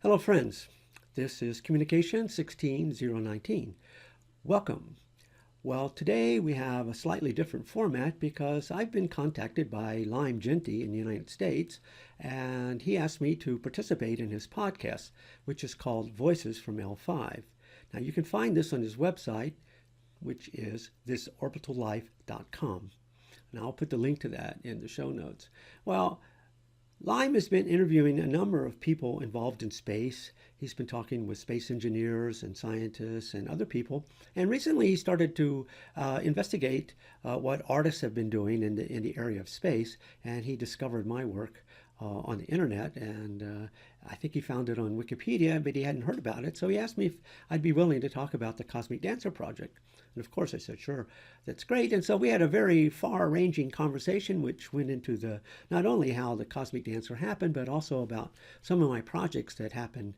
Hello, friends. This is Communication 16019. Welcome. Well, today we have a slightly different format because I've been contacted by Liam Ginty in the United States, and he asked me to participate in his podcast, which is called Voices from L5. Now, you can find this on his website, which is thisorbitallife.com. And I'll put the link to that in the show notes. Well, Liam has been interviewing a number of people involved in space. He's been talking with space engineers and scientists and other people. And recently he started to investigate what artists have been doing in the area of space. And he discovered my work on the internet. And I think he found it on Wikipedia, but he hadn't heard about it. So he asked me if I'd be willing to talk about the Cosmic Dancer project. And of course I said, sure, that's great. And so we had a very far-ranging conversation, which went into not only how the Cosmic Dancer happened, but also about some of my projects that happened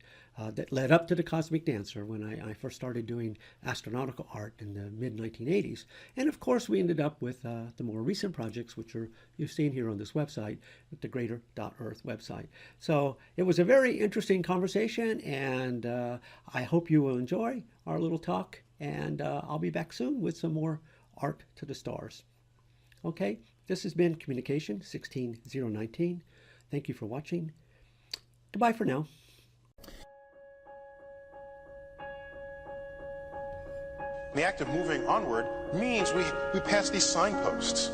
that led up to the Cosmic Dancer when I first started doing astronautical art in the mid-1980s. And of course, we ended up with the more recent projects, which you've seen here on this website, the Greater.Earth website. So it was a very interesting conversation, and I hope you will enjoy our little talk. And I'll be back soon with some more art to the stars. Okay, this has been Communication 16019. Thank you for watching. Goodbye for now. The act of moving onward means we pass these signposts.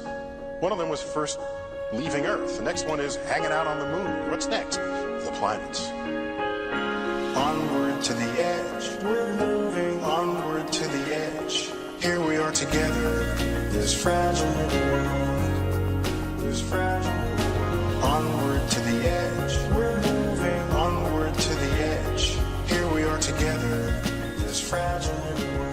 One of them was first leaving Earth. The next one is hanging out on the moon. What's next? The planets. Onward to the edge. We're moving onward to the edge. Here we are together. This fragile little world. This fragile little world. Onward to the edge. We're moving onward to the edge. Here we are together. This fragile little world.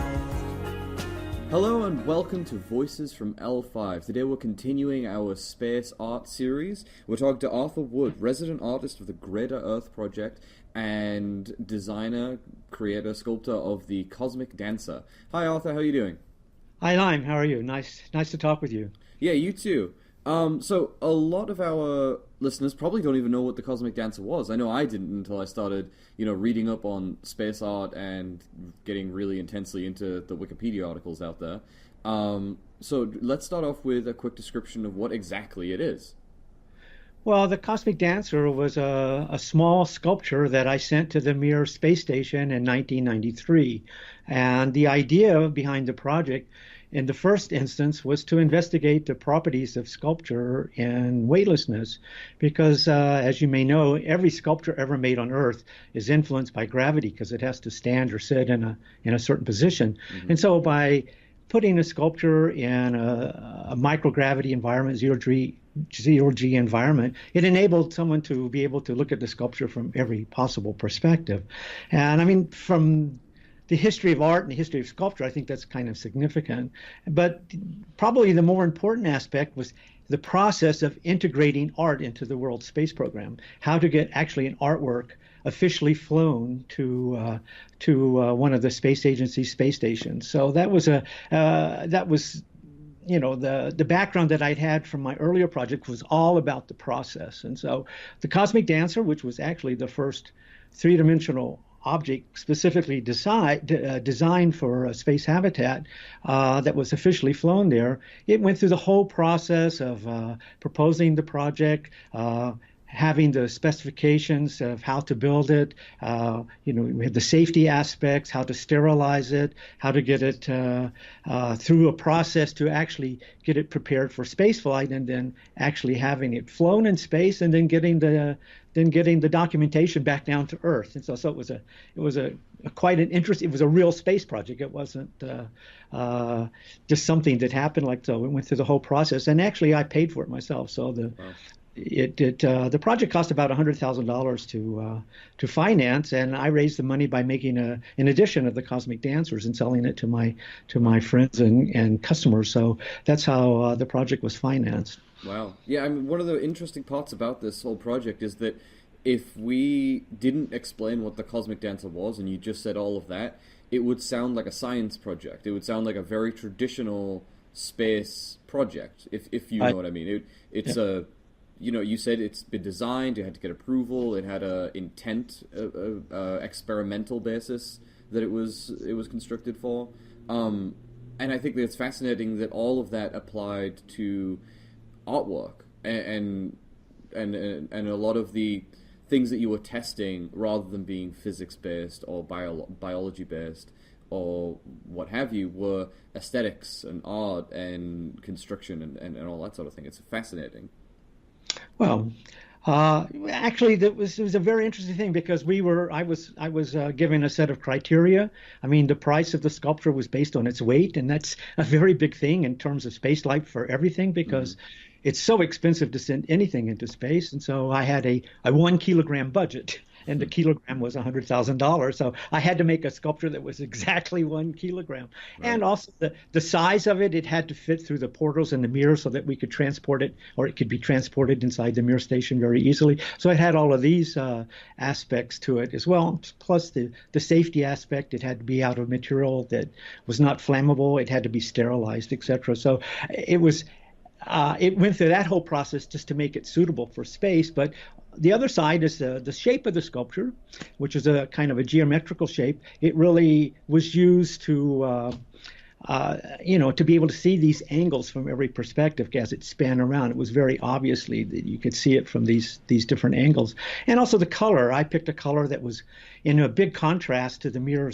Hello and welcome to Voices from L5. Today we're continuing our space art series. We're talking to Arthur Wood, resident artist of the Greater.Earth project and designer, creator, sculptor of the Cosmic Dancer. Hi Arthur, how are you doing? Hi, Liam. How are you? Nice to talk with you. Yeah, you too. So a lot of our listeners probably don't even know what the Cosmic Dancer was. I know I didn't until I started, reading up on space art and getting really intensely into the Wikipedia articles out there. So let's start off with a quick description of what exactly it is. Well, the Cosmic Dancer was a small sculpture that I sent to the Mir space station in 1993. And the idea behind the project in the first instance was to investigate the properties of sculpture and weightlessness, because as you may know, every sculpture ever made on Earth is influenced by gravity because it has to stand or sit in a certain position. Mm-hmm. And so by putting a sculpture in a microgravity environment, zero G environment, it enabled someone to be able to look at the sculpture from every possible perspective. And I mean, from the history of art and the history of sculpture, I think that's kind of significant. But probably the more important aspect was the process of integrating art into the World Space Program, how to get actually an artwork officially flown to one of the space agency's space stations. So that was the background that I'd had from my earlier project was all about the process. And so the Cosmic Dancer, which was actually the first three-dimensional object specifically designed for a space habitat that was officially flown there, it went through the whole process of proposing the project, having the specifications of how to build it. We had the safety aspects, how to sterilize it, how to get it through a process to actually get it prepared for space flight, and then actually having it flown in space, and then getting the documentation back down to Earth. And so it was quite an interest. It was a real space project. It wasn't just something that happened like so. It went through the whole process, and actually I paid for it myself. So the project cost about $100,000 to finance, and I raised the money by making an edition of the Cosmic Dancers and selling it to my friends and customers. So that's how the project was financed. Wow. Yeah, I mean, one of the interesting parts about this whole project is that if we didn't explain what the Cosmic Dancer was and you just said all of that, it would sound like a science project. It would sound like a very traditional space project, if you know what I mean. It's you said it's been designed, it had to get approval, it had a intent, experimental basis that it was constructed for. And I think that it's fascinating that all of that applied to artwork and a lot of the things that you were testing, rather than being physics based or biology based or what have you, were aesthetics and art and construction and all that sort of thing. It's fascinating. Well, actually, it was a very interesting thing because I was given a set of criteria. I mean, the price of the sculpture was based on its weight, and that's a very big thing in terms of space life for everything because it's so expensive to send anything into space. And so I had a 1 kilogram budget, and the kilogram was $100,000. So I had to make a sculpture that was exactly 1 kilogram. Right. And also the size of it had to fit through the portals in the mirror so that we could transport it, or it could be transported inside the mirror station very easily. So it had all of these aspects to it as well. Plus the safety aspect, it had to be out of material that was not flammable. It had to be sterilized, etc. So it went through that whole process just to make it suitable for space. But the other side is the shape of the sculpture, which is a kind of a geometrical shape. It really was used to, to be able to see these angles from every perspective as it span around. It was very obviously that you could see it from these different angles. And also the color. I picked a color that was in a big contrast to the mirror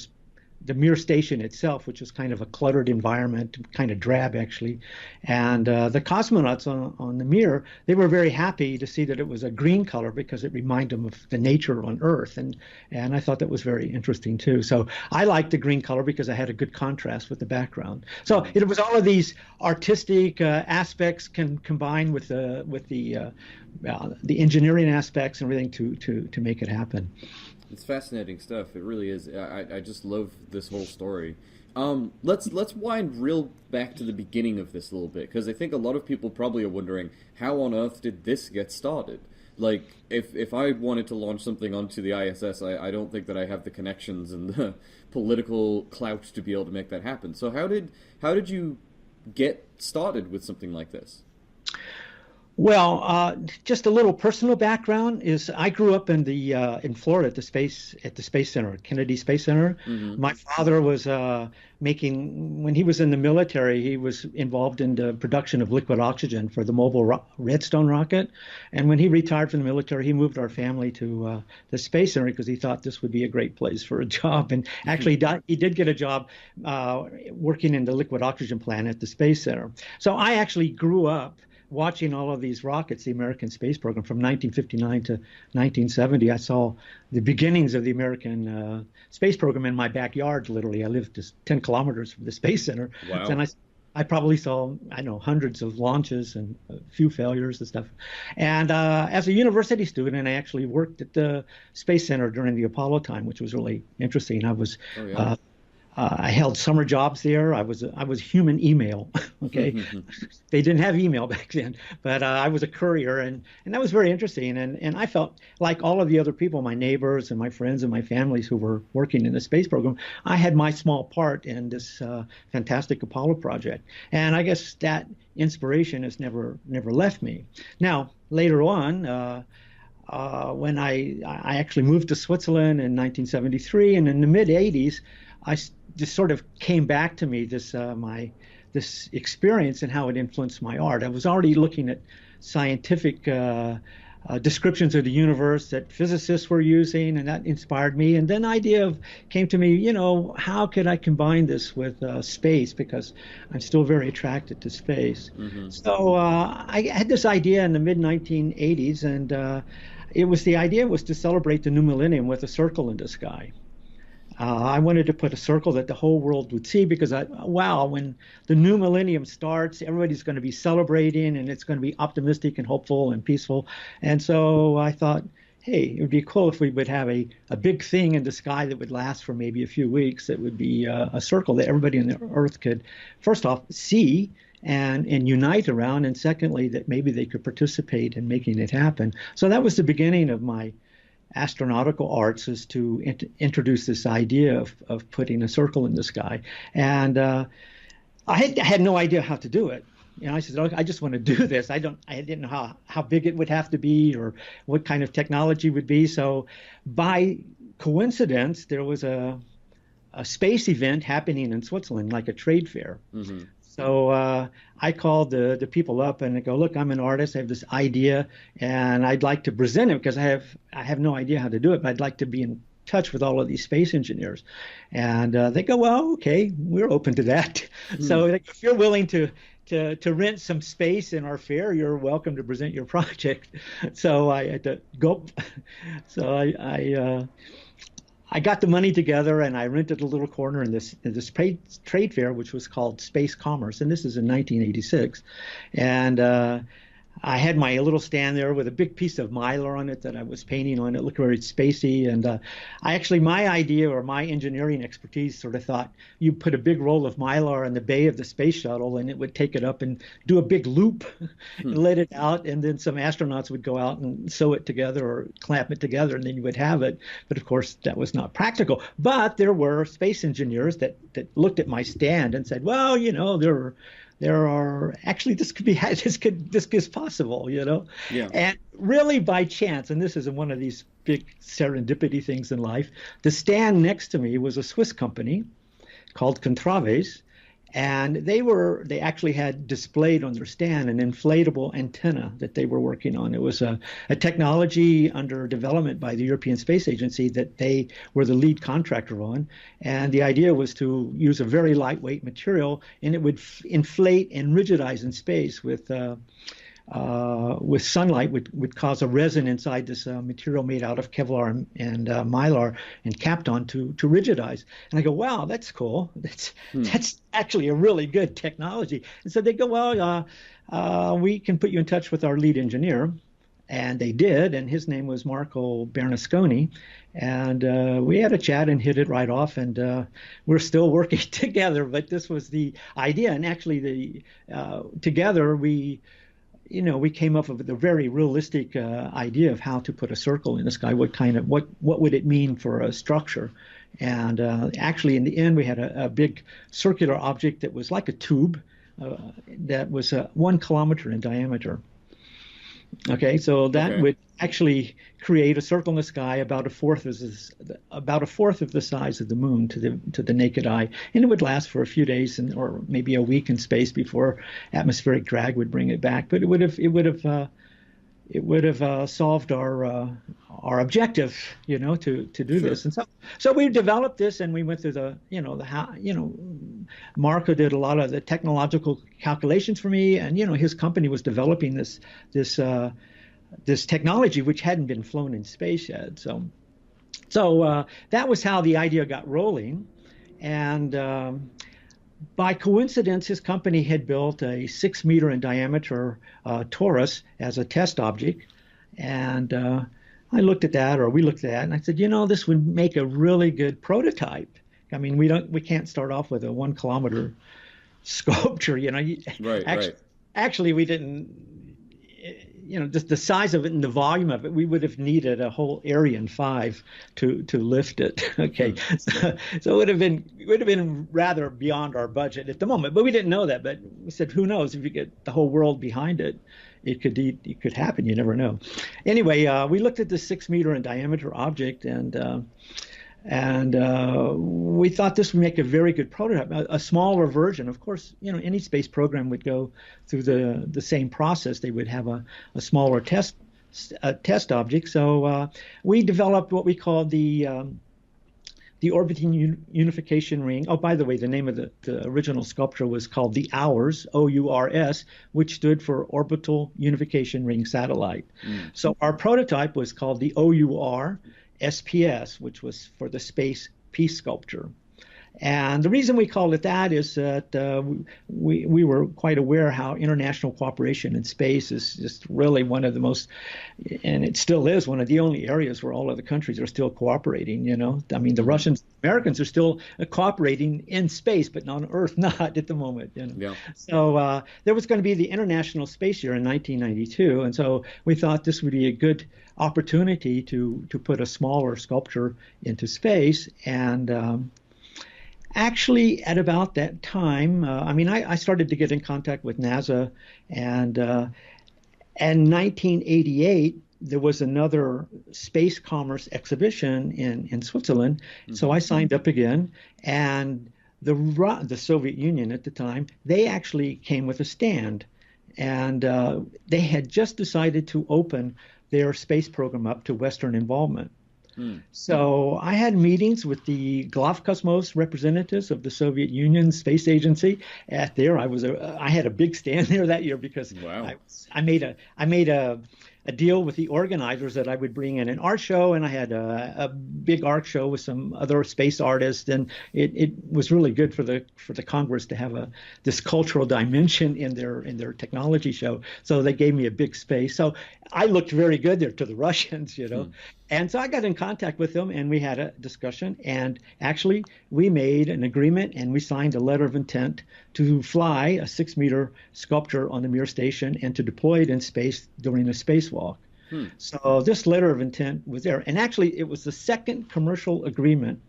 station itself, which was kind of a cluttered environment, kind of drab actually. And the cosmonauts on the mirror, they were very happy to see that it was a green color because it reminded them of the nature on Earth. And I thought that was very interesting too. So I liked the green color because I had a good contrast with the background. So it was all of these artistic aspects combined with the engineering aspects and everything to make it happen. It's fascinating stuff. It really is. I just love this whole story. Let's wind real back to the beginning of this a little bit, because I think a lot of people probably are wondering, how on earth did this get started? Like, if I wanted to launch something onto the ISS, I don't think that I have the connections and the political clout to be able to make that happen. So how did you get started with something like this? Well, just a little personal background is I grew up in Florida at the Space Center, Kennedy Space Center. Mm-hmm. My father was when he was in the military, he was involved in the production of liquid oxygen for the mobile Redstone rocket. And when he retired from the military, he moved our family to the Space Center because he thought this would be a great place for a job. And actually, he did get a job working in the liquid oxygen plant at the Space Center. So I actually grew up watching all of these rockets, the American space program from 1959 to 1970. I saw the beginnings of the American space program in my backyard, literally. I lived just 10 kilometers from the Space Center. Wow. And I probably saw, hundreds of launches and a few failures and stuff. And as a university student, I actually worked at the Space Center during the Apollo time, which was really interesting. I held summer jobs there. I was human email. Okay, they didn't have email back then, but I was a courier, and that was very interesting. And I felt like all of the other people, my neighbors and my friends and my families who were working in the space program, I had my small part in this fantastic Apollo project. And I guess that inspiration has never left me. Now later on. When I actually moved to Switzerland in 1973, and in the mid 80s, I just sort of came back to me this experience and how it influenced my art. I was already looking at scientific descriptions of the universe that physicists were using, and that inspired me. And then the idea came to me, how could I combine this with space, because I'm still very attracted to space. Mm-hmm. So I had this idea in the mid 1980s, and the idea was to celebrate the new millennium with a circle in the sky. I wanted to put a circle that the whole world would see, because when the new millennium starts, everybody's going to be celebrating, and it's going to be optimistic and hopeful and peaceful. And so I thought, hey, it would be cool if we would have a big thing in the sky that would last for maybe a few weeks. That would be a circle that everybody on the Earth could, first off, see and unite around, and secondly, that maybe they could participate in making it happen. So that was the beginning of my astronautical arts, is to introduce this idea of putting a circle in the sky. And I had no idea how to do it. I said, "Look, I just want to do this. I didn't know how big it would have to be or what kind of technology would be." So by coincidence, there was a space event happening in Switzerland, like a trade fair. Hmm. So I called the people up and I go, "Look, I'm an artist. I have this idea, and I'd like to present it because I have no idea how to do it, but I'd like to be in touch with all of these space engineers." And they go, "Well, okay, we're open to that." So if you're willing to rent some space in our fair, you're welcome to present your project. So I had to go. So I got the money together and I rented a little corner in this trade fair, which was called Space Commerce, and this is in 1986. And I had my little stand there with a big piece of mylar on it that I was painting on. It looked very spacey. And my idea or my engineering expertise sort of thought you put a big roll of mylar in the bay of the space shuttle and it would take it up and do a big loop and let it out. And then some astronauts would go out and sew it together or clamp it together and then you would have it. But of course, that was not practical. But there were space engineers that looked at my stand and said, well, there are actually this is possible, Yeah. And really by chance, and this is one of these big serendipity things in life, the stand next to me was a Swiss company called Contraves, and they actually had displayed on their stand an inflatable antenna that they were working on. It was a technology under development by the European Space Agency that they were the lead contractor on. And the idea was to use a very lightweight material, and it would inflate and rigidize in space with sunlight would cause a resin inside this material made out of Kevlar and Mylar and Kapton to rigidize. And I go, wow, that's cool. That's actually a really good technology. And so they go, well, we can put you in touch with our lead engineer. And they did, and his name was Marco Bernasconi. And we had a chat and hit it right off, and we're still working together. But this was the idea, and actually together we came up with a very realistic idea of how to put a circle in the sky. What would it mean for a structure? And actually, in the end, we had a big circular object that was like a tube that was 1 kilometer in diameter. Okay, so that would actually create a circle in the sky about a fourth of the size of the moon to the naked eye, and it would last for a few days or maybe a week in space before atmospheric drag would bring it back. But it would have solved our objective, to do this. And so we developed this, and we went through Marco did a lot of the technological calculations for me, and his company was developing this technology which hadn't been flown in space yet. So that was how the idea got rolling, and by coincidence, his company had built a 6 meter in diameter torus as a test object, and we looked at that, and I said, this would make a really good prototype. I mean, we can't start off with a 1 kilometer sculpture, Right. Actually, we didn't. Just the size of it and the volume of it, we would have needed a whole Ariane 5 to lift it. Okay, so it would have been rather beyond our budget at the moment, but we didn't know that. But we said, who knows? If you get the whole world behind it, it could happen. You never know. Anyway, we looked at this 6 meter in diameter object, and we thought this would make a very good prototype, a smaller version. Of course, any space program would go through the same process. They would have a smaller test object. So we developed what we called the orbiting unification ring. Oh, by the way, the name of the original sculpture was called the OURS, OURS, which stood for Orbital Unification Ring Satellite. So our prototype was called the OUR SPS, which was for the Space Peace Sculpture. And the reason we called it that is that we were quite aware how international cooperation in space is just really one of the most, and it still is one of the only areas where all of the countries are still cooperating. I mean, the Russians, Americans are still cooperating in space, but on Earth, not at the moment. Yeah. So there was going to be the International Space Year in 1992, and so we thought this would be a good opportunity to put a smaller sculpture into space, and Actually, at about that time, I mean, I started to get in contact with NASA, and in 1988, there was another space commerce exhibition in Switzerland. So Hmm. I signed up again, and the Soviet Union at the time, they actually came with a stand, and they had just decided to open their space program up to Western involvement. Hmm. So I had meetings with the Globkosmos representatives of the Soviet Union Space Agency. At there, I had a big stand there that year because Wow. I made a deal with the organizers that I would bring in an art show, and I had a big art show with some other space artists, and it was really good for the Congress to have this cultural dimension in their technology show. So they gave me a big space. So I looked very good there to the Russians, you know. Hmm. And so I got in contact with them and we had a discussion. And actually, we made an agreement and we signed a letter of intent to fly a 6-meter sculpture on the Mir station and to deploy it in space during a spacewalk. Hmm. So this letter of intent was there. And actually, it was the second commercial agreement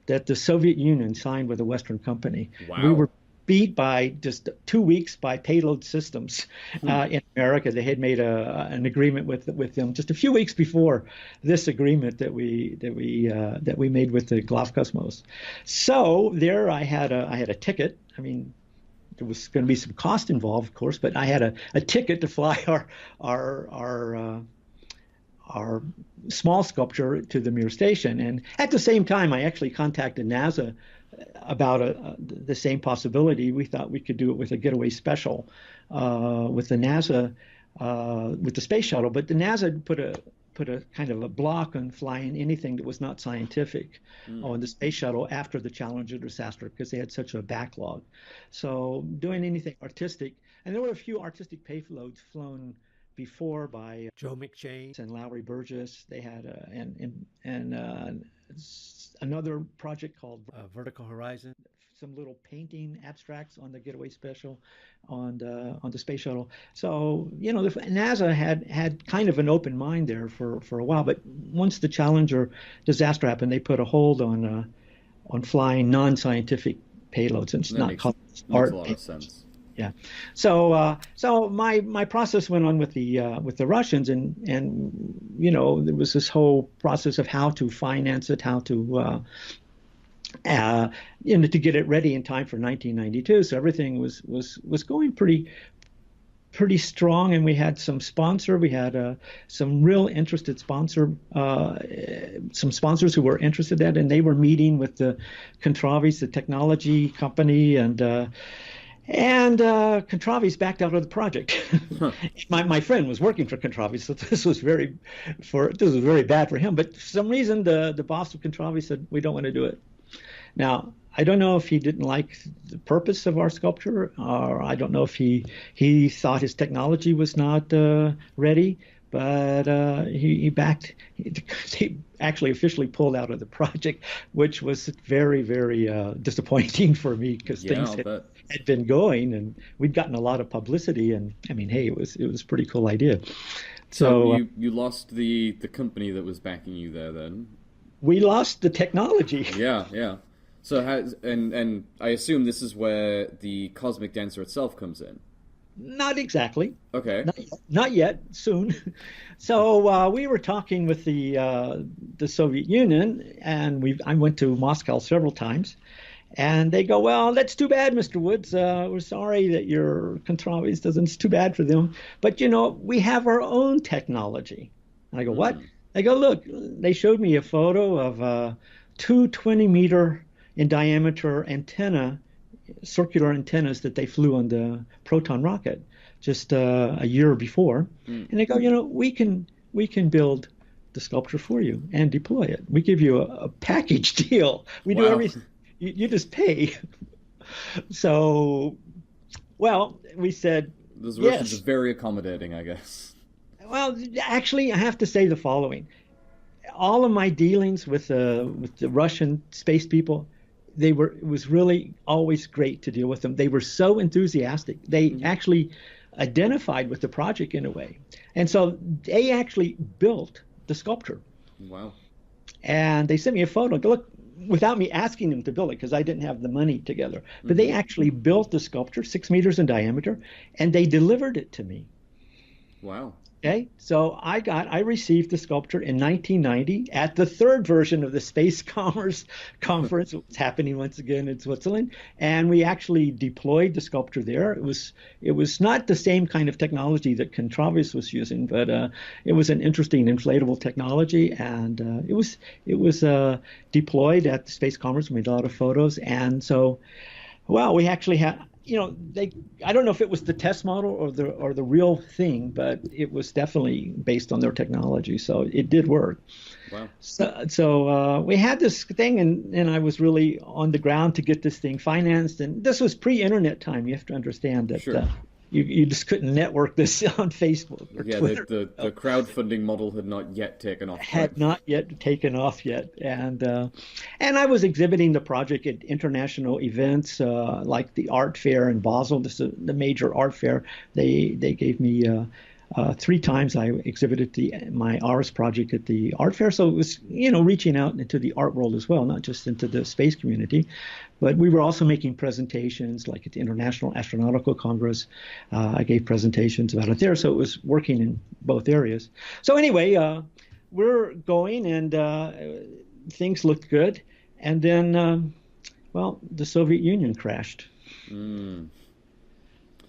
that the Soviet Union signed with a Western company. We Wow. were beat by just 2 weeks by Payload Systems Hmm. in America. They had made an agreement with them just a few weeks before this agreement that we made with the Globkosmos. So there, I had a ticket. I mean, there was going to be some cost involved, of course, but I had a ticket to fly our our uh, our small sculpture to the Mir station. And at the same time, I actually contacted NASA about the same possibility. We thought we could do it with a getaway special with the NASA with the space shuttle, but the NASA put a kind of a block on flying anything that was not scientific Hmm. on the space shuttle after the Challenger disaster because they had such a backlog. So doing anything artistic, and there were a few artistic payloads flown before by Joe McShane and Lowry Burgess. They had another project called Vertical Horizon. Some little painting abstracts on the getaway special on the space shuttle. So you know, NASA had kind of an open mind there for a while, but once the Challenger disaster happened, they put a hold on flying non-scientific payloads. And it's That not makes called makes a art lot of payloads. sense. Yeah. So my process went on with the Russians, and you know, there was this whole process of how to finance it, how to you know, to get it ready in time for 1992. So everything was going pretty strong, and we had some sponsor. We had some real interested some sponsors who were interested in it, and they were meeting with the Contravis, the technology company, and Contravis backed out of the project. Huh. My friend was working for Contravis, so this was very bad for him. But for some reason, the boss of Contravis said we don't want to do it. Now I don't know if he didn't like the purpose of our sculpture, or I don't know if he thought his technology was not ready. But he backed. He actually officially pulled out of the project, which was very disappointing for me because Yeah, things I'll bet. had been going and we'd gotten a lot of publicity. And I mean, hey, it was a pretty cool idea. So So you lost the company that was backing you there then. we lost the technology. Yeah, yeah. So has and I assume this is where the cosmic dancer itself comes in. Not exactly. Okay. Not yet. Soon. So we were talking with the Soviet Union, and I went to Moscow several times, and they go, "Well, that's too bad, Mr. Woods. We're sorry that your Contravis doesn't. It's too bad for them, but you know, we have our own technology." And I go, "What?" Hmm. They go, "Look." They showed me a photo of two 20-meter in diameter circular antennas that they flew on the Proton rocket just a year before, Hmm. and they go, you know, we can build the sculpture for you and deploy it. We give you a package deal. We do Wow. everything. You just pay. So, well, we said Those Russians are yes. very accommodating, I guess. Well, actually, I have to say the following: all of my dealings with the Russian space people, it was really always great to deal with them. They were so enthusiastic. They Hmm. actually identified with the project in a way. And so they actually built the sculpture. Wow. And they sent me a photo. Look, without me asking them to build it because I didn't have the money together. But they actually built the sculpture, 6 meters in diameter, and they delivered it to me. Wow. Okay, so I received the sculpture in 1990 at the third version of the Space Commerce Conference. It's happening once again in Switzerland, and we actually deployed the sculpture there. It was not the same kind of technology that Contravius was using, but it was an interesting inflatable technology, and it was deployed at the Space Commerce. We made a lot of photos, and so well, we actually had, I don't know if it was the test model or the real thing, but it was definitely based on their technology, so it did work. Wow. So we had this thing, and I was really on the ground to get this thing financed, and this was pre-internet time. You have to understand that. Sure. You just couldn't network this on Facebook or Twitter. The crowdfunding model had not yet taken off. Had not yet taken off yet, and I was exhibiting the project at international events like the art fair in Basel. This is the major art fair. They gave me 3 times I exhibited my Ars project at the art fair. So it was, reaching out into the art world as well, not just into the space community. But we were also making presentations like at the International Astronautical Congress. I gave presentations about it there. So it was working in both areas. So anyway, we're going, and things looked good. And then, the Soviet Union crashed.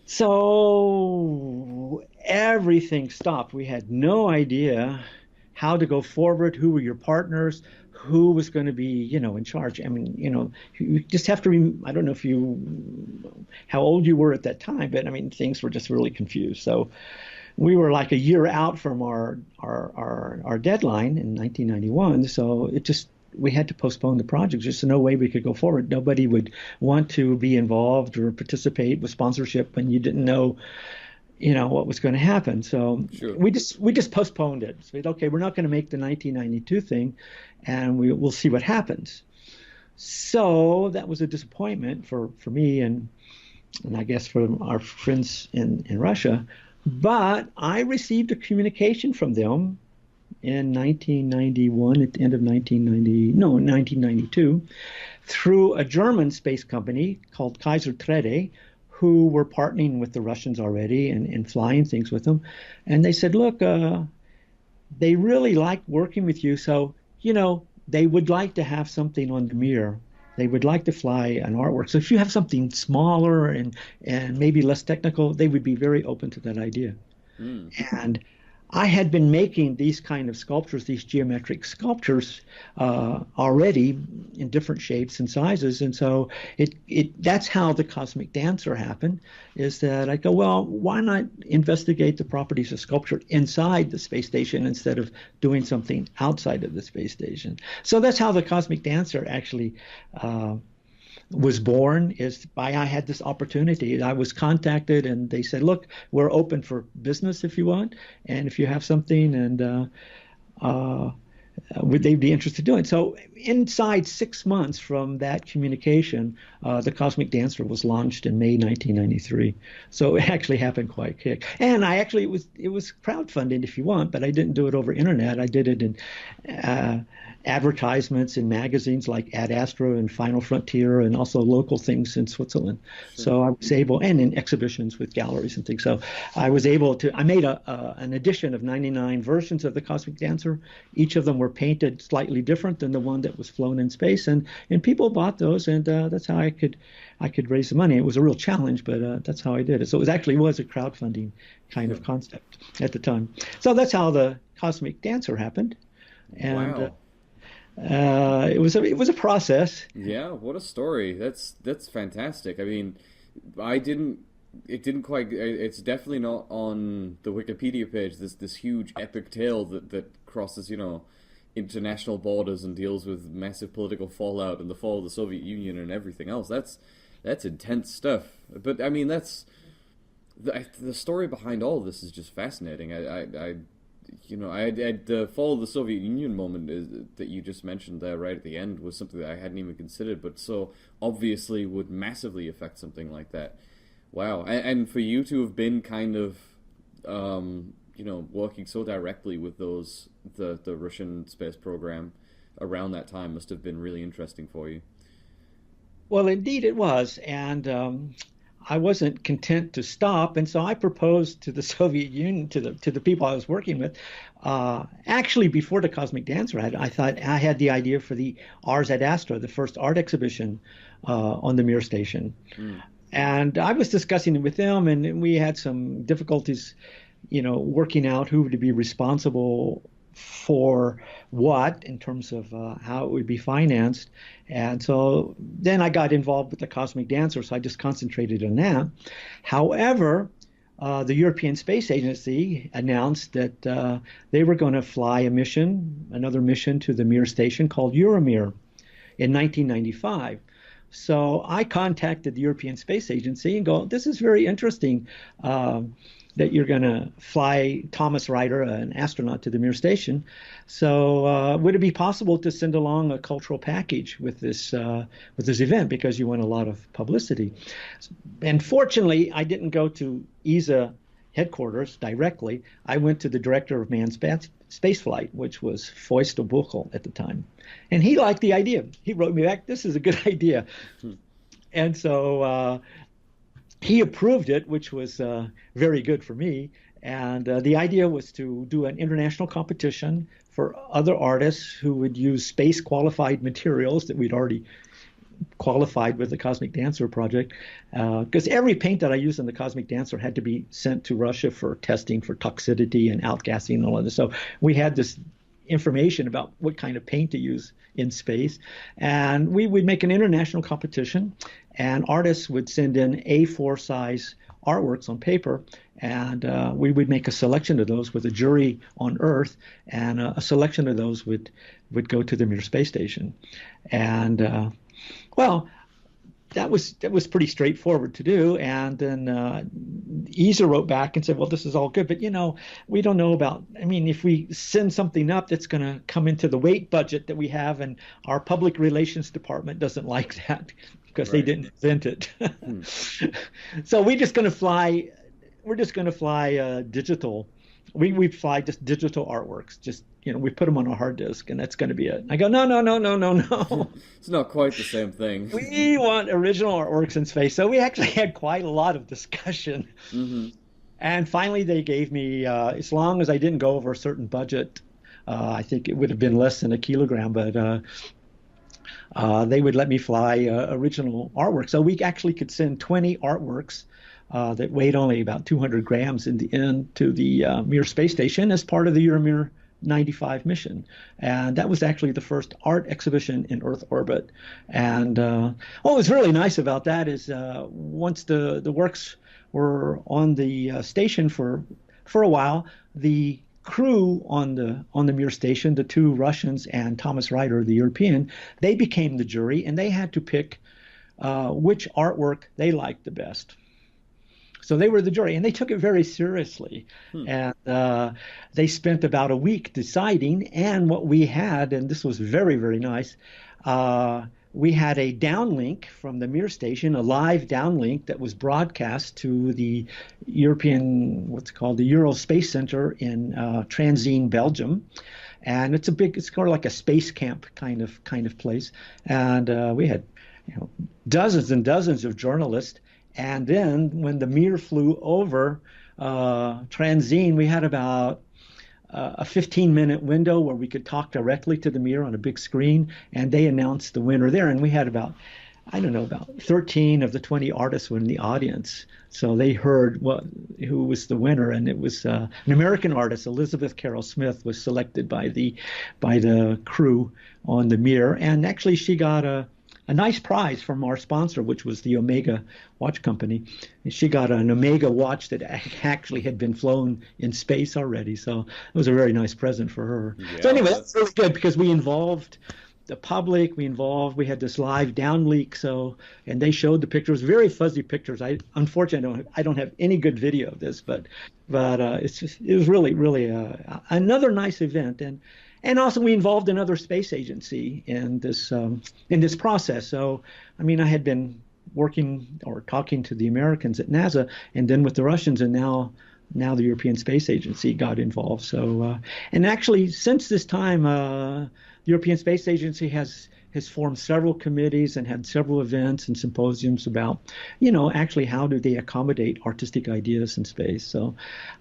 So everything stopped. We had no idea how to go forward, who were your partners, who was going to be, in charge. I mean, you just have to, I don't know how old you were at that time, but I mean, things were just really confused. So we were like a year out from our deadline in 1991. So we had to postpone the project. Just no way we could go forward. Nobody would want to be involved or participate with sponsorship when you didn't know, what was going to happen. So Sure. we just postponed it. So okay, we're not going to make the 1992 thing, and we'll see what happens. So that was a disappointment for me and I guess for our friends in Russia. But I received a communication from them in 1991, at the end of 1992, through a German space company called Kaiser Trede, who were partnering with the Russians already and flying things with them. And they said, look, they really like working with you. So, they would like to have something on the Mir. They would like to fly an artwork. So if you have something smaller and maybe less technical, they would be very open to that idea. And I had been making these kind of sculptures, these geometric sculptures, already in different shapes and sizes, and so that's how the Cosmic Dancer happened. Is that I go, well, why not investigate the properties of sculpture inside the space station instead of doing something outside of the space station? So that's how the Cosmic Dancer actually was born. I had this opportunity. I was contacted, and they said, look, we're open for business if you want, and if you have something, and would they be interested in doing it? So inside 6 months from that communication, the Cosmic Dancer was launched in May 1993. So it actually happened quite quick. And it was crowdfunding if you want, but I didn't do it over internet. I did it in advertisements in magazines like Ad Astra and Final Frontier, and also local things in Switzerland. Sure. So I was able, and in exhibitions with galleries and things. So I was able to, I made an edition of 99 versions of the Cosmic Dancer. Each of them were painted slightly different than the one that was flown in space, and people bought those, and that's how I could raise the money. It was a real challenge, but that's how I did it. So it actually was a crowdfunding kind of concept at the time. So that's how the Cosmic Dancer happened, and wow. It was a process. Yeah, what a story. That's fantastic. I mean, it didn't quite. It's definitely not on the Wikipedia page. This huge epic tale that crosses international borders and deals with massive political fallout and the fall of the Soviet Union and everything else. That's intense stuff. But I mean, that's the story behind all of this is just fascinating. The fall of the Soviet Union moment that you just mentioned there right at the end was something that I hadn't even considered, but so obviously would massively affect something like that. Wow. And for you to have been kind of, working so directly with the Russian space program, around that time must have been really interesting for you. Well, indeed it was. And I wasn't content to stop. And so I proposed to the Soviet Union, to the people I was working with. Actually, before the Cosmic Dancer, I thought I had the idea for the Ars ad Astra, the first art exhibition on the Mir station. And I was discussing it with them, and we had some difficulties, working out who would be responsible for what in terms of how it would be financed. And so then I got involved with the Cosmic Dancer, so I just concentrated on that. However, the European Space Agency announced that they were going to fly another mission to the Mir station called Euromir in 1995. So I contacted the European Space Agency and go, this is very interesting that you're going to fly Thomas Ryder, an astronaut, to the Mir station. So would it be possible to send along a cultural package with this event, because you want a lot of publicity? And fortunately, I didn't go to ESA headquarters directly. I went to the director of manned spaceflight, which was Feustel Buchel at the time. And he liked the idea. He wrote me back, this is a good idea. And so he approved it, which was very good for me. And the idea was to do an international competition for other artists who would use space-qualified materials that we'd already qualified with the Cosmic Dancer project, because every paint that I used in the Cosmic Dancer had to be sent to Russia for testing for toxicity and outgassing and all of this. So we had this information about what kind of paint to use in space, and we would make an international competition, and artists would send in A4 size artworks on paper, and we would make a selection of those with a jury on Earth, and a selection of those would go to the Mir space station. And well, that was pretty straightforward to do. And then ESA wrote back and said, well, this is all good, but we don't know about, if we send something up that's going to come into the weight budget that we have, and our public relations department doesn't like that because they didn't invent it. So we're just going to fly digital. We fly just digital artworks, just we put them on a hard disk, and that's going to be it. I go, no. It's not quite the same thing. We want original artworks in space. So we actually had quite a lot of discussion. And finally they gave me, as long as I didn't go over a certain budget, I think it would have been less than a kilogram, but they would let me fly original artwork. So we actually could send 20 artworks that weighed only about 200 grams in the end to the Mir space station as part of the Euromir 95 mission. And that was actually the first art exhibition in Earth orbit. And what was really nice about that is once the works were on the station for a while, the crew on the Mir station, the two Russians and Thomas Ryder, the European, they became the jury, and they had to pick which artwork they liked the best. So they were the jury, and they took it very seriously. And they spent about a week deciding. And what we had, and this was very, very nice, we had a downlink from the Mir station, a live downlink that was broadcast to the European, what's called the Euro Space Center in Transine, Belgium. And it's kind of like a space camp kind of place. And we had dozens and dozens of journalists. And then when the Mir flew over Transine, we had about a 15-minute window where we could talk directly to the Mir on a big screen, and they announced the winner there. And we had about 13 of the 20 artists were in the audience. So they heard who was the winner, and it was an American artist, Elizabeth Carroll Smith, was selected by the crew on the Mir. And actually she got a nice prize from our sponsor, which was the Omega watch company. She got an Omega watch that actually had been flown in space already. So it was a very nice present for her. Yeah, so anyway, that's really good because we involved the public. We had this live downlink. And they showed the pictures, very fuzzy pictures. Unfortunately, I don't have any good video of this, but it was really, really another nice event. And also we involved another space agency in this process. So, I had been working or talking to the Americans at NASA and then with the Russians, and now now the European Space Agency got involved. So, and actually, since this time, the European Space Agency has formed several committees and had several events and symposiums about, actually how do they accommodate artistic ideas in space. So,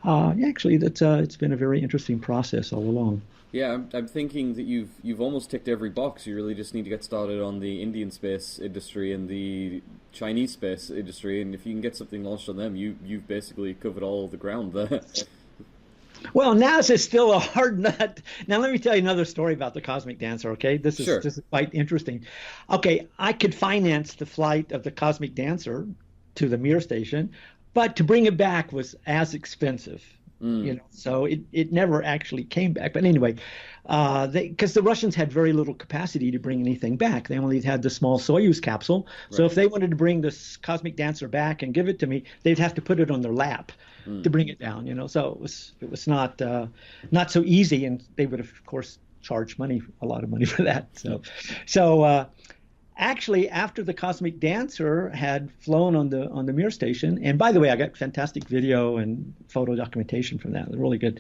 actually, that's it's been a very interesting process all along. Yeah, I'm thinking that you've almost ticked every box. You really just need to get started on the Indian space industry and the Chinese space industry, and if you can get something launched on them, you've basically covered all the ground there. Well, NASA is still a hard nut. Now, let me tell you another story about the Cosmic Dancer, okay? This is Sure. this is quite interesting. Okay, I could finance the flight of the Cosmic Dancer to the Mir station, but to bring it back was as expensive. So it never actually came back. But anyway, because the Russians had very little capacity to bring anything back. They only had the small Soyuz capsule. So Right. if they wanted to bring this Cosmic Dancer back and give it to me, they'd have to put it on their lap to bring it down. So it was not so easy, and they would of course charge a lot of money for that. So actually, after the Cosmic Dancer had flown on the Mir station, and by the way, I got fantastic video and photo documentation from that. It was really good.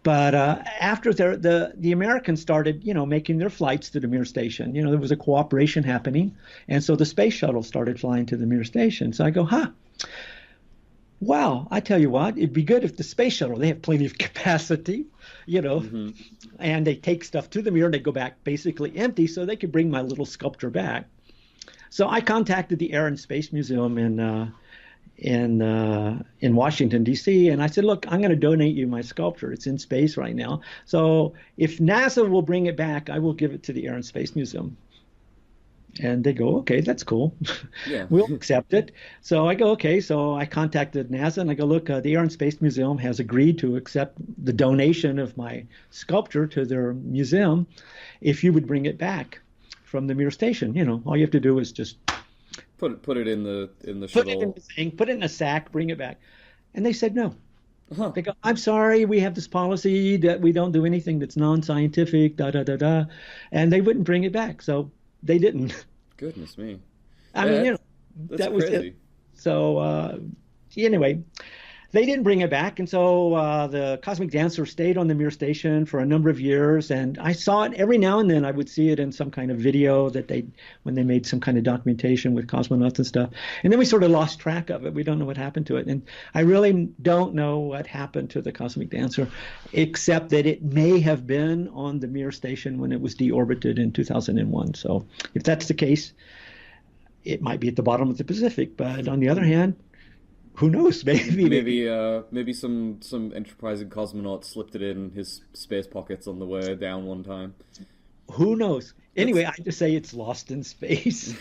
But after the Americans started, making their flights to the Mir station, there was a cooperation happening, and so the space shuttle started flying to the Mir station. So I go, wow, I tell you what, it'd be good if the space shuttle, they have plenty of capacity, and they take stuff to the Mir and they go back basically empty so they could bring my little sculpture back. So I contacted the Air and Space Museum in Washington, D.C., and I said, look, I'm going to donate you my sculpture. It's in space right now. So if NASA will bring it back, I will give it to the Air and Space Museum. And they go, okay, that's cool. Yeah. We'll accept it. So I go, okay. So I contacted NASA and I go, look, the Air and Space Museum has agreed to accept the donation of my sculpture to their museum if you would bring it back from the Mir station. All you have to do is just Put it in the put it in shuttle. the thing, put it in a sack, bring it back. And they said no. Huh. They go, I'm sorry, we have this policy that we don't do anything that's non-scientific, da da da da. And they wouldn't bring it back. So they didn't. Goodness me. I Yeah, mean, that's that was crazy. it. So anyway, they didn't bring it back, and so the Cosmic Dancer stayed on the Mir station for a number of years, and I saw it every now and then. I would see it in some kind of video when they made some kind of documentation with cosmonauts and stuff, and then we sort of lost track of it. We don't know what happened to it, and I really don't know what happened to the Cosmic Dancer, except that it may have been on the Mir station when it was deorbited in 2001. So if that's the case, it might be at the bottom of the Pacific. But on the other hand, who knows? Maybe some enterprising cosmonaut slipped it in his space pockets on the way down one time. Who knows? Anyway, I just say it's lost in space.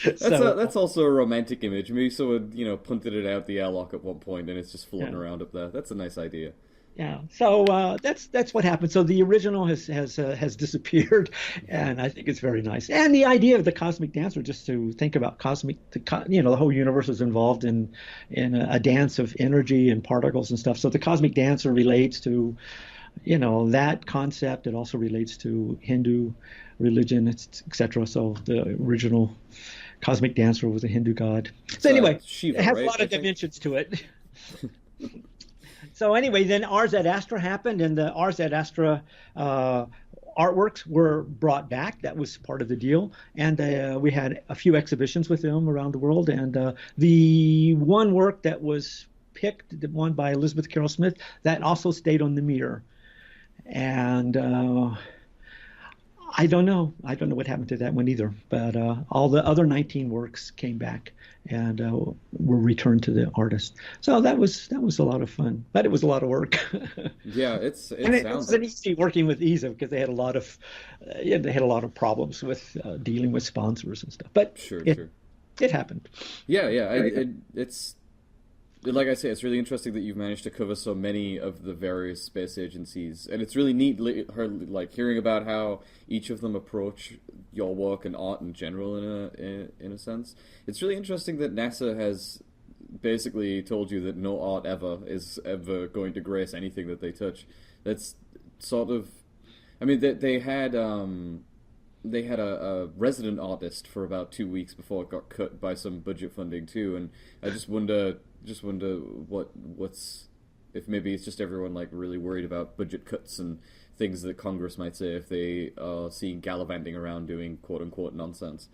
That's also a romantic image. Maybe someone punted it out the airlock at one point and it's just floating Yeah. around up there. That's a nice idea. Yeah. So that's what happened. So the original has disappeared, and I think it's very nice. And the idea of the Cosmic Dancer, just to think about the whole universe is involved in a dance of energy and particles and stuff. So the Cosmic Dancer relates to that concept. It also relates to Hindu religion, etc. So the original Cosmic Dancer was a Hindu god. So anyway, Shiva, it has a right? lot I of think. dimensions to it. So anyway, then Ars ad Astra happened, and the Ars ad Astra artworks were brought back. That was part of the deal, and we had a few exhibitions with them around the world. And the one work that was picked, the one by Elizabeth Carroll Smith, that also stayed on the Mir. And I don't know. I don't know what happened to that one either. But all the other 19 works came back and were returned to the artist. So that was a lot of fun, but it was a lot of work. Yeah, it And it sounds wasn't easy working with ESA because they had a lot of problems with dealing with sponsors and stuff. But sure. it happened. Yeah. It's like I say, it's really interesting that you've managed to cover so many of the various space agencies, and it's really neat hearing about how each of them approach your work and art in general. In a sense, it's really interesting that NASA has basically told you that no art is ever going to grace anything that they touch. That's sort of, I mean, they had a resident artist for about 2 weeks before it got cut by some budget funding too, and I just wonder if maybe it's just everyone like really worried about budget cuts and things that Congress might say if they are seen gallivanting around doing quote unquote nonsense.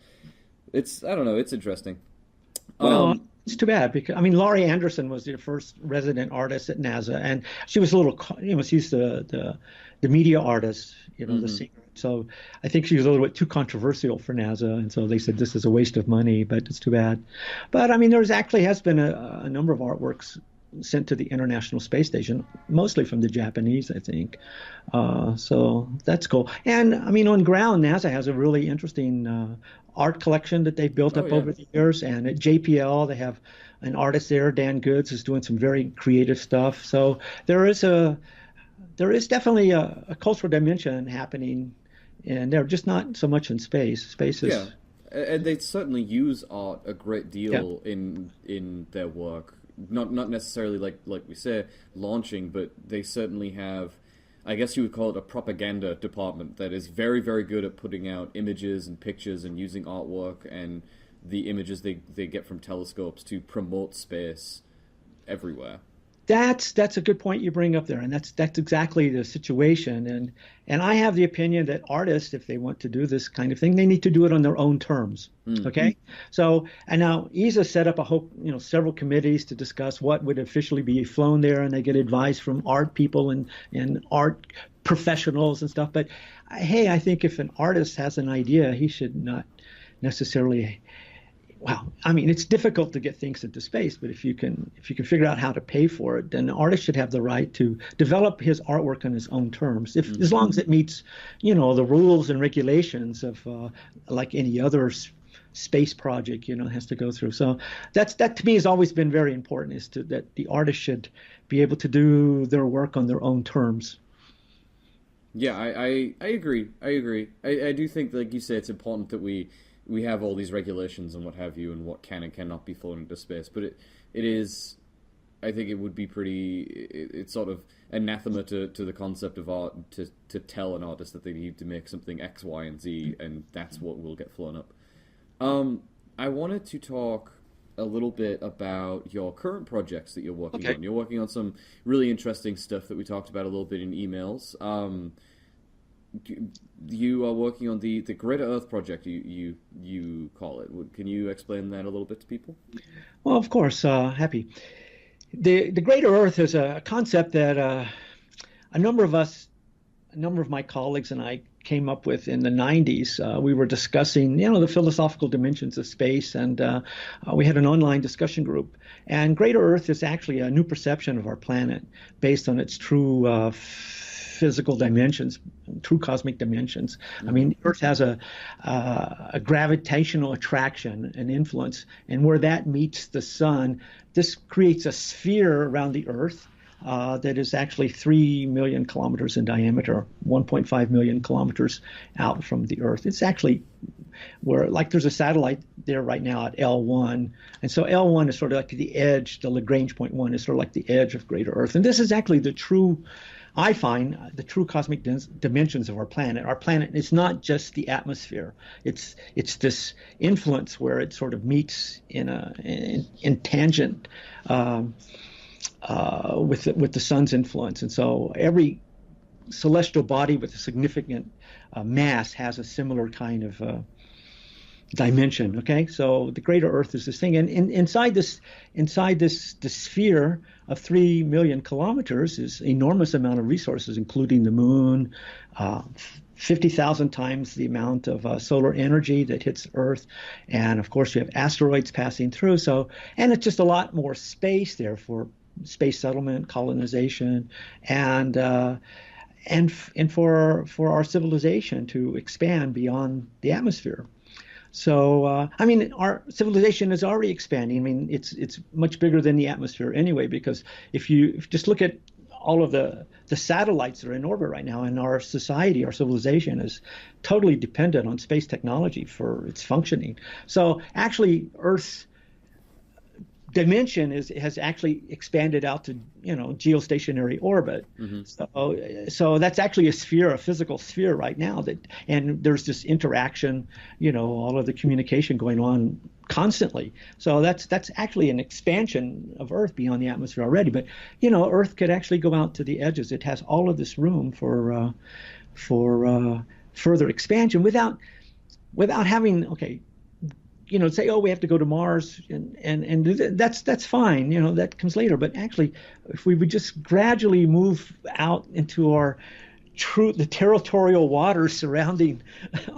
I don't know, it's interesting. Well, it's too bad because I mean, Laurie Anderson was the first resident artist at NASA, and she was a little, she's the media artist, the singer. So I think she was a little bit too controversial for NASA, and so they said this is a waste of money, but it's too bad. But I mean, there's actually has been a number of artworks sent to the International Space Station, mostly from the Japanese, I think. So that's cool. And I mean, on ground, NASA has a really interesting art collection that they've built up over the years. And at JPL, they have an artist there, Dan Goods, who's doing some very creative stuff. So there is definitely a cultural dimension happening, and they're just not so much in space. Space is. Yeah, and they certainly use art a great deal in their work. Not necessarily like we say launching, but they certainly have, I guess you would call it a propaganda department that is very, very good at putting out images and pictures and using artwork and the images they get from telescopes to promote space everywhere. That's a good point you bring up there, and that's exactly the situation. And I have the opinion that artists, if they want to do this kind of thing, they need to do it on their own terms. Okay, so and now ESA set up several committees to discuss what would officially be flown there, and they get advice from art people and art professionals and stuff. But hey, I think if an artist has an idea, he should not necessarily. Well, I mean, it's difficult to get things into space, but if you can figure out how to pay for it, then the artist should have the right to develop his artwork on his own terms, as long as it meets, the rules and regulations of like any other space project, has to go through. So that to me has always been very important, that the artist should be able to do their work on their own terms. Yeah, I agree. I do think, like you say, it's important that we have all these regulations and what have you, and what can and cannot be flown into space. But it is, I think it would be it's sort of anathema to the concept of art to tell an artist that they need to make something X, Y, and Z, and that's what will get flown up. I wanted to talk a little bit about your current projects that you're working on. You're working on some really interesting stuff that we talked about a little bit in emails. You are working on the Greater.Earth project, you call it. Can you explain that a little bit to people? Well, of course, happy. The Greater.Earth is a concept that a number of my colleagues and I came up with in the 90s. We were discussing, the philosophical dimensions of space, and we had an online discussion group. And Greater.Earth is actually a new perception of our planet based on its true physical dimensions, true cosmic dimensions. I mean, Earth has a gravitational attraction and influence, and where that meets the sun, this creates a sphere around the Earth that is actually 3 million kilometers in diameter, 1.5 million kilometers out from the Earth. It's actually there's a satellite there right now at L1, and so L1 is sort of like the edge, the Lagrange point 1 is sort of like the edge of Greater.Earth, and this is actually I find the true cosmic dimensions of our planet. Our planet is not just the atmosphere. It's this influence where it sort of meets in tangent with the sun's influence. And so every celestial body with a significant mass has a similar kind of dimension. Okay, so the Greater.Earth is this thing, and inside this sphere of 3 million kilometers is enormous amount of resources, including the moon, 50,000 times the amount of solar energy that hits Earth, and of course you have asteroids passing through. So, and it's just a lot more space there for space settlement, colonization, and for our civilization to expand beyond the atmosphere. So, I mean, our civilization is already expanding. I mean, it's much bigger than the atmosphere anyway, because if you just look at all of the satellites that are in orbit right now, and our society, our civilization is totally dependent on space technology for its functioning. So actually, Earth's dimension has actually expanded out to geostationary orbit. So that's actually a sphere, a physical sphere right now, and there's this interaction, all of the communication going on constantly. So that's actually an expansion of Earth beyond the atmosphere already. But Earth could actually go out to the edges. It has all of this room for further expansion without having say, oh, we have to go to Mars, and that's fine. That comes later. But actually, if we would just gradually move out into the territorial waters surrounding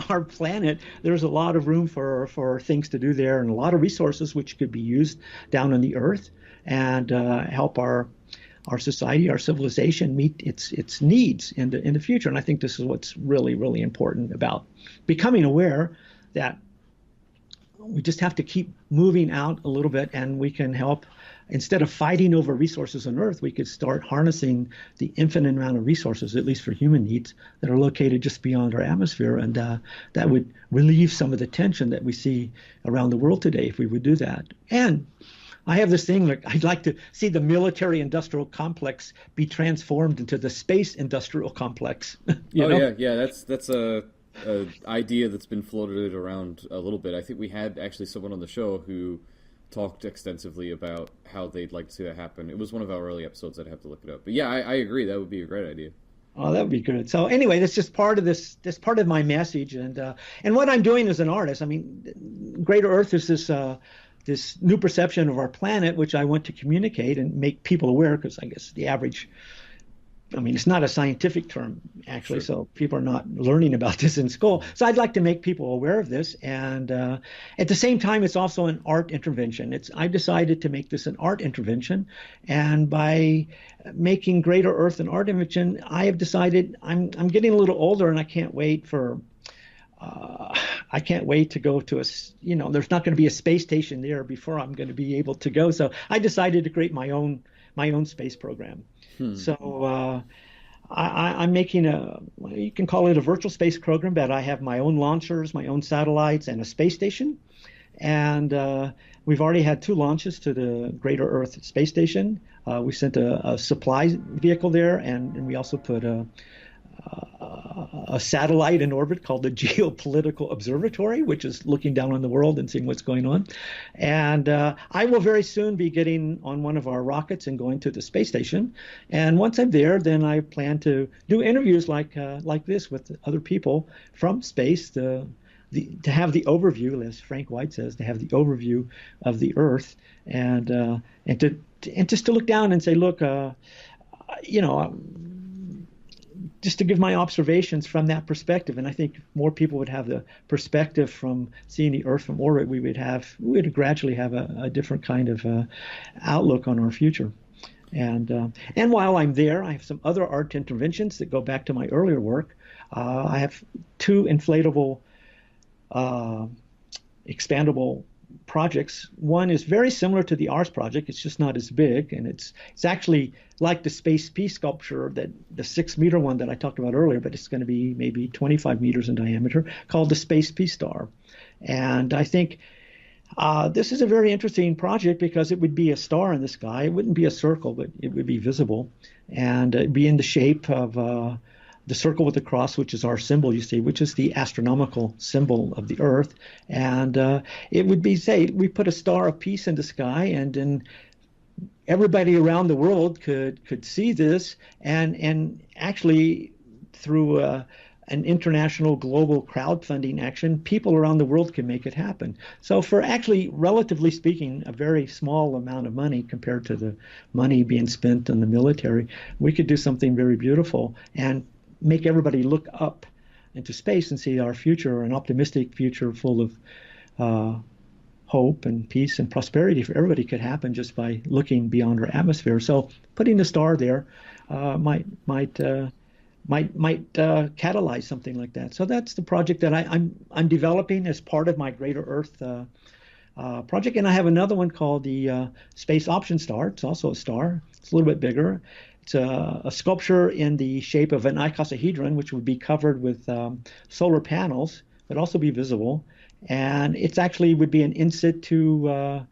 our planet, there's a lot of room for things to do there, and a lot of resources which could be used down on the Earth and help our society, our civilization meet its needs in the future. And I think this is what's really, really important about becoming aware that we just have to keep moving out a little bit, and we can help. Instead of fighting over resources on Earth, we could start harnessing the infinite amount of resources, at least for human needs, that are located just beyond our atmosphere. And that would relieve some of the tension that we see around the world today if we would do that. And I have this thing, like, I'd like to see the military-industrial complex be transformed into the space-industrial complex. Yeah, that's a idea that's been floated around a little bit. I think we had actually someone on the show who talked extensively about how they'd like to see that happen. It was one of our early episodes. I'd have to look it up. But yeah, I agree. That would be a great idea. Oh, that would be good. So anyway, that's just part of this part of my message. And what I'm doing as an artist, I mean, Greater.Earth is this new perception of our planet, which I want to communicate and make people aware, because I guess it's not a scientific term, actually, Sure. so people are not learning about this in school. So I'd like to make people aware of this. And at the same time, it's also an art intervention. I've decided to make this an art intervention. And by making Greater.Earth an art intervention, I have decided I'm getting a little older, and I can't wait to go to there's not going to be a space station there before I'm going to be able to go. So I decided to create my own space program. So I'm making you can call it a virtual space program, but I have my own launchers, my own satellites, and a space station. And we've already had 2 launches to the Greater.Earth space station. We sent a supply vehicle there, and we also put a satellite in orbit called the Geopolitical Observatory, which is looking down on the world and seeing what's going on. And I will very soon be getting on one of our rockets and going to the space station. And once I'm there, then I plan to do interviews like this with other people from space to have the overview, as Frank White says, to have the overview of the Earth, and just to look down and say, look, just to give my observations from that perspective. And I think if more people would have the perspective from seeing the Earth from orbit, we would gradually have a different kind of outlook on our future. And while I'm there, I have some other art interventions that go back to my earlier work. I have 2 inflatable, expandable projects. One is very similar to the Ars project. It's just not as big, and it's actually like the Space Peace sculpture, that the 6-meter one that I talked about earlier, but it's going to be maybe 25 meters in diameter, called the Space Peace Star. And I think this is a very interesting project because it would be a star in the sky. It wouldn't be a circle, but it would be visible, and it'd be in the shape of the circle with the cross, which is our symbol, you see, which is the astronomical symbol of the Earth. And it would be, say, we put a star of peace in the sky, and then everybody around the world could see this, and actually through an international global crowdfunding action, people around the world can make it happen. So for actually, relatively speaking, a very small amount of money compared to the money being spent on the military, we could do something very beautiful and make everybody look up into space and see our future, an optimistic future full of hope and peace and prosperity for everybody could happen just by looking beyond our atmosphere. So putting the star there might catalyze something like that. So that's the project that I'm developing as part of my Greater.Earth project. And I have another one called the Space Option Star. It's also a star. It's a little bit bigger. It's a sculpture in the shape of an icosahedron, which would be covered with solar panels, but also be visible. And it actually would be an in situ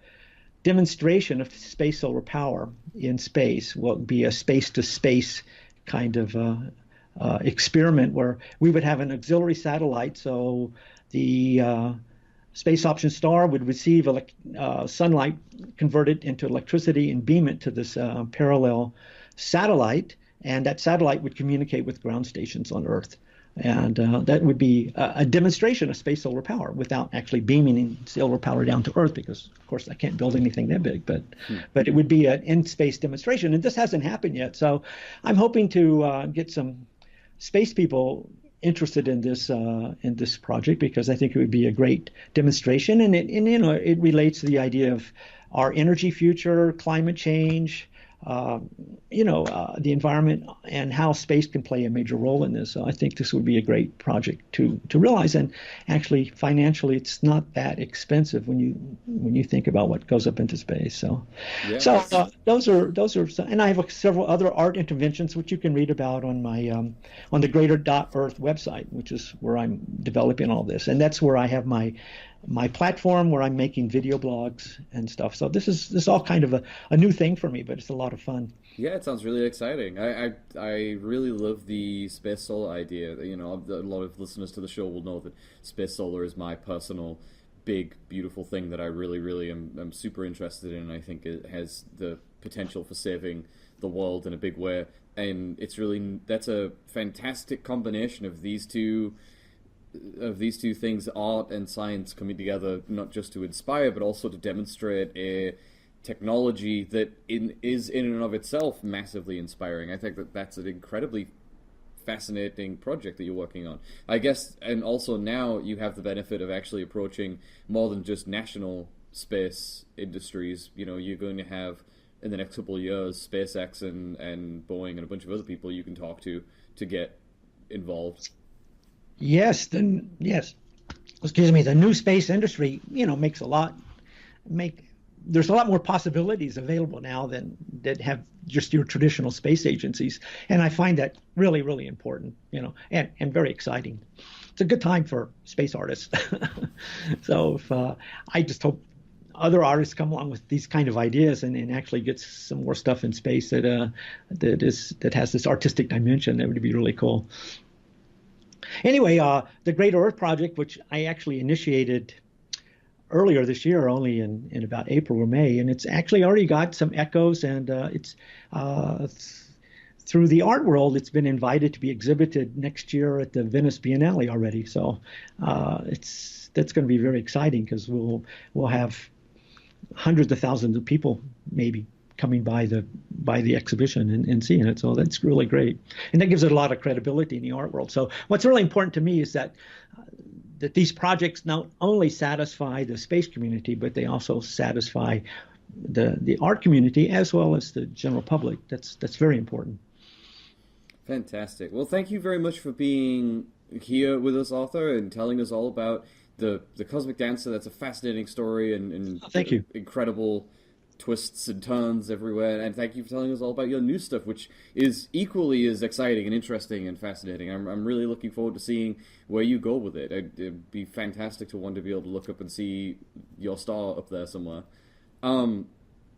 demonstration of space solar power in space. What would be a space-to-space kind of experiment where we would have an auxiliary satellite, so the space option star would receive sunlight, convert it into electricity, and beam it to this parallel satellite, and that satellite would communicate with ground stations on Earth. And that would be a demonstration of space solar power without actually beaming solar power down to Earth, because, of course, I can't build anything that big. But it would be an in-space demonstration, and this hasn't happened yet. So I'm hoping to get some space people interested in this project, because I think it would be a great demonstration, and it relates to the idea of our energy future, climate change, the environment, and how space can play a major role in this. So I think this would be a great project to realize. And actually, financially, it's not that expensive when you think about what goes up into space. So, Yeah. those are, and I have several other art interventions which you can read about on my on the Greater.Earth website, which is where I'm developing all this, and that's where I have my platform where I'm making video blogs and stuff. So this is all kind of a new thing for me, but it's a lot of fun. Yeah, it sounds really exciting. I really love the space solar idea. You know, a lot of listeners to the show will know that space solar is my personal big, beautiful thing that I really, really am super interested in. I think it has the potential for saving the world in a big way. And that's a fantastic combination of these two things, art and science, coming together, not just to inspire, but also to demonstrate a technology that is in and of itself massively inspiring. I think that's an incredibly fascinating project that you're working on, I guess. And also now you have the benefit of actually approaching more than just national space industries. You know, you're going to have, in the next couple of years, SpaceX and Boeing and a bunch of other people you can talk to get involved. Yes, excuse me, the new space industry, there's a lot more possibilities available now than that have just your traditional space agencies. And I find that really, really important, and very exciting. It's a good time for space artists. So I just hope other artists come along with these kind of ideas and actually get some more stuff in space that has this artistic dimension. That would be really cool. Anyway, the Greater.Earth project, which I actually initiated earlier this year, only in about April or May, and it's actually already got some echoes, and it's through the art world, it's been invited to be exhibited next year at the Venice Biennale already. So that's going to be very exciting, because we'll have hundreds of thousands of people maybe coming by the exhibition and seeing it. So that's really great. And that gives it a lot of credibility in the art world. So what's really important to me is that these projects not only satisfy the space community, but they also satisfy the art community as well as the general public. That's very important. Fantastic. Well, thank you very much for being here with us, Arthur, and telling us all about the Cosmic Dancer. That's a fascinating story and thank you. Incredible twists and turns everywhere, and thank you for telling us all about your new stuff, which is equally as exciting and interesting and fascinating. I'm really looking forward to seeing where you go with it. It'd be fantastic to be able to look up and see your star up there somewhere.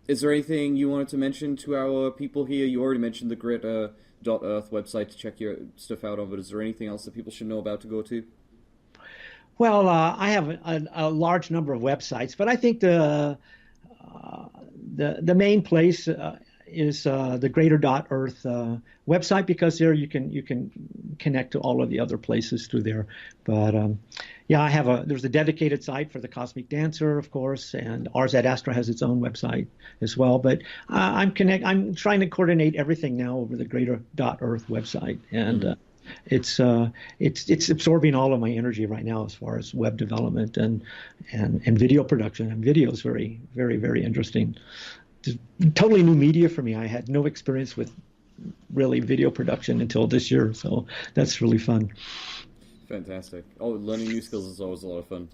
Is there anything you wanted to mention to our people here? You already mentioned the Greater.Earth website to check your stuff out on, but is there anything else that people should know about to go to? Well, I have a large number of websites, but I think the main place is the Greater.Earth website, because there you can connect to all of the other places through there. But there's a dedicated site for the Cosmic Dancer, of course, and RZ Astra has its own website as well. But I'm trying to coordinate everything now over the Greater.Earth website, and it's absorbing all of my energy right now as far as web development and video production. And video is very, very, very interesting. It's totally new media for me. I had no experience with really video production until this year, so that's really fun. Fantastic. Learning new skills is always a lot of fun.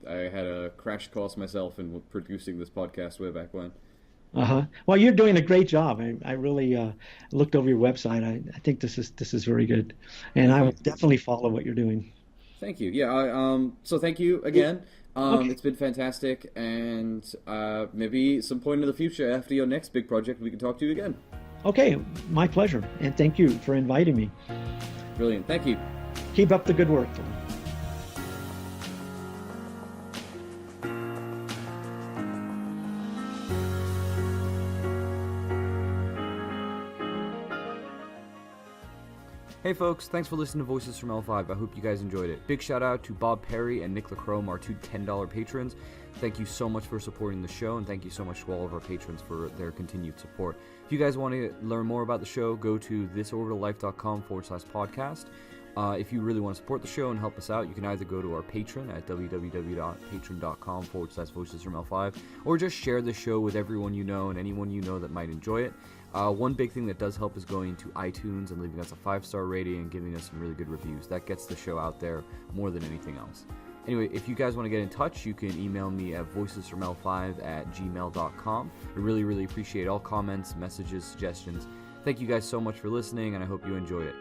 I had a crash course myself in producing this podcast way back when. Well, you're doing a great job. I really looked over your website. I think this is very good, and I will definitely follow what you're doing. Thank you. Yeah. So thank you again. Okay. It's been fantastic, and maybe some point in the future, after your next big project, we can talk to you again. Okay, my pleasure, and thank you for inviting me. Brilliant. Thank you. Keep up the good work. Hey folks, thanks for listening to Voices from L5. I hope you guys enjoyed it. Big shout out to Bob Perry and Nick Lacrome, our two $10 patrons. Thank you so much for supporting the show, and thank you so much to all of our patrons for their continued support. If you guys want to learn more about the show, go to thisorbitallife.com/podcast. If you really want to support the show and help us out, you can either go to our Patreon at www.patreon.com/vocesfroml5, or just share the show with everyone you know and anyone you know that might enjoy it. One big thing that does help is going to iTunes and leaving us a 5-star rating and giving us some really good reviews. That gets the show out there more than anything else. Anyway, if you guys want to get in touch, you can email me at vocesfroml5@gmail.com. I really, really appreciate all comments, messages, suggestions. Thank you guys so much for listening, and I hope you enjoyed it.